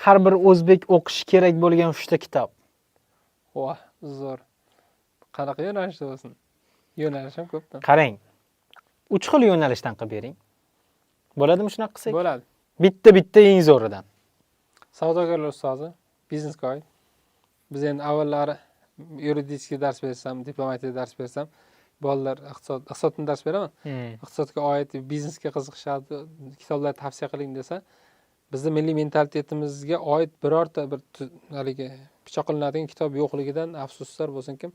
har bir o'zbek o'qishi kerak bo'lgan 3 ta kitob. Voh, zo'r. Qanaqa yo'nalishda bo'lsin? Yo'nalishim ko'pda. Qarang. 3 xil yo'nalishdan qilib bering. Bo'ladimi shunaqa qilsak? Bo'ladi. Bitta eng zo'ridan. Savdogarlar ustozi, biznes guide. Biz endi avvallari yuridik dars bersam, diplomatiya dars bersam, bolalar iqtisoddan dars beraman. Iqtisodga oid biznesga qiziqishadi, kitoblar tavsiya qiling desa, bizning milliy mentalitetimizga oid birorta bir haligi pichoq qilinadigan kitob yo'qligidan afsuslar bo'lsin-kim,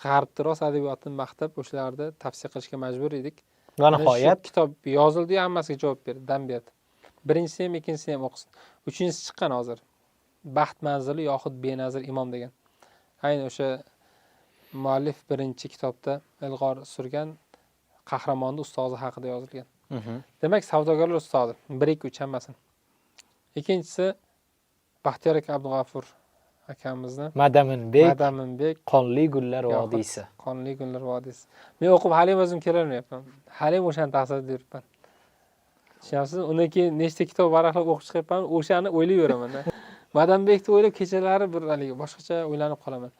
g'arbda rost adabiyotni maqtab o'shalarni tavsiya qilishga majbur edik. Va nihoyat kitob yozildi, hammasiga javob berdi, dam berdi. Birinchisi ham, ikkinchisi ham o'qisin. Uchinchisi chiqqan hozir. Baxt manzili yoxud benazir imom degan. Ayni o'sha muallif birinchi kitobda ilg'or surgan qahramonni ustozi haqida yozilgan. Demak, savdogarlar ustozi 1-2-3 hammasin. Ikkinchisi Baxtiyor aka Abdug'afur akamizni Madaminbek Qonli gullar vodiysi. Qonli gullar vodiysi. Men o'qib halim o'zim kelolmayapman. Halim o'shani tavsiya beribman. Tushunyapsizmi? Undan keyin nechta kitob varaqlab o'qib chiqyapman, o'shani o'ylayveraman. Madaminbekni o'ylab kechalari bir haligi boshqacha o'ylanib qolaman.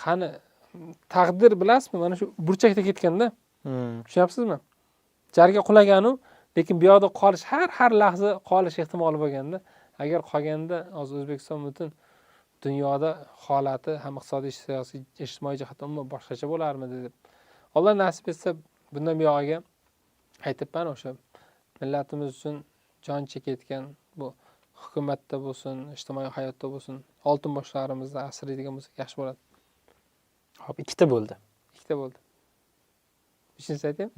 Qani taqdir bilasizmi? Mana shu burchakda ketganda. Tushunyapsizmi? Jarga qulagan-u, lekin bu yoqda qolish har lahza qolish ehtimoli bo'lganda, agar qolganda hozir O'zbekiston butun dunyoda holati ham iqtisodiy, siyosiy, ijtimoiy jihatdan umuman boshqacha bo'larmidi deb. Alloh nasib etsa, bundan buyog'iga aytibman, o'sha millatimiz uchun jon chekayotgan bu hukumatda bo'lsin, ijtimoiy hayotda bo'lsin, oltin boshlarimizni asraydigan bo'lsak yaxshi bo'ladi. Hop, 2ta bo'ldi. 2ta bo'ldi. Uchinchisi aytaymi?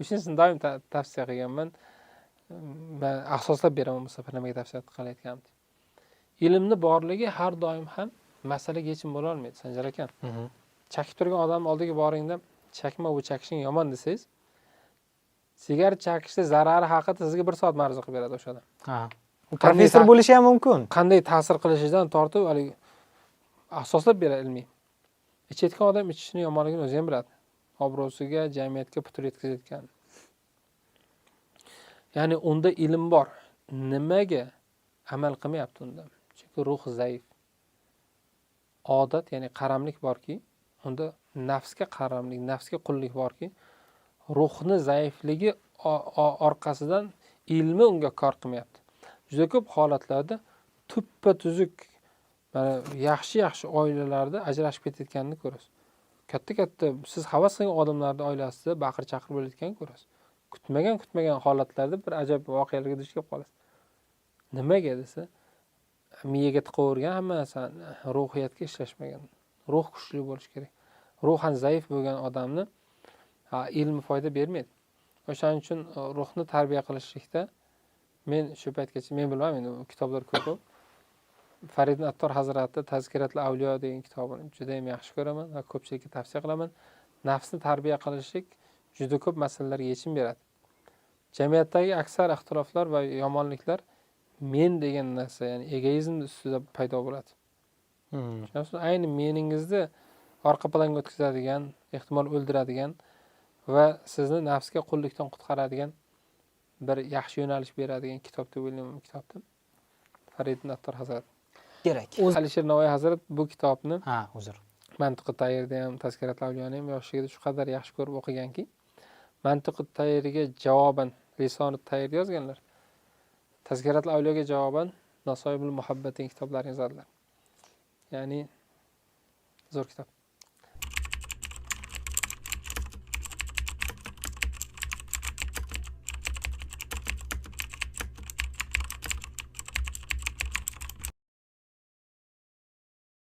Uchinchisini doim tavsiya qilganman. Men asoslab beraman bu safar nimaga tavsiya qilayotganim. Ilmni borligi har doim ham masalaga yechim bo'la olmaydi, Sanjar aka. Chakib turgan odam oldiga boringda, chakma bu chakishing yomon desangiz, sigaret chakishda zarari haqida sizga 1 soat ma'ruza qilib beradi o'sha odam. Ha. Professor bo'lishi ham mumkin. Qanday ta'sir qilishidan tortib, haligi asoslab beradi ilmiy. Ichayotgan odam ichishni yomonligini o'zi ham biladi. Obro'siga, jamiyatga putur yetkazayotgan. Ya'ni unda ilm bor. Nimaga amal qilmayapti unda? Chunki ruh zaif. Odat, ya'ni qaramlik borki, unda nafsga qaramlik, nafsga qullik borki, ruhni zaifligi orqasidan ilmi unga kor qilmayapti. Juda ko'p holatlarda tuppa-tuzuk mana yaxshi oilalarda ajrashib ketayotganini ko'rasiz. Katta siz havas qilgan odamlarning oilasida baqir-chaqir bo'layotganini ko'rasiz. Kutmagan holatlarda bir ajoyib voqealarga duch kelib qolasiz. Nimaga desa, miyaga tiqavergan hamma narsani ruhiyatga ishlashmagan. Ruh kuchli bo'lish kerak. Ruhan zaif bo'lgan odamni ilmi foyda bermaydi. O'shaning uchun ruhni tarbiya qilishlikda men shu paytgacha men bilmadim, endi kitoblar ko'p. Farid Attor Hazrati Tazkiratul Avliyo degan kitobini juda ham yaxshi ko'raman va ko'pchilikka tavsiya qilaman. Nafsni tarbiya qilishlik juda ko'p masalalarga yechim beradi. Jamiyatdagi aksar ixtiloflar va yomonliklar men degan narsa, ya'ni egoizm ustida paydo bo'ladi. Ayni meningizni orqa planga o'tkazadigan, ehtimol o'ldiradigan va sizni nafsga qullikdan qutqaradigan bir yaxshi yo'nalish beradigan kitob deb o'ylayman kitobni. Farid Attor Hazrati. Kerak. Alisher Navoiy Hazrat bu kitobni uzr. Mantiqi Tayyirda ham, Tazkiratul Avliyoni ham yoshligida shu qadar yaxshi ko'rib o'qiganki, Mantiqi Tayyirga javoban Lisonut Tayyir yozganlar. Tazkiratul Avliyoga javoban Nasoibul Muhabbat degan kitoblarni yozadilar. Ya'ni zo'r kitob.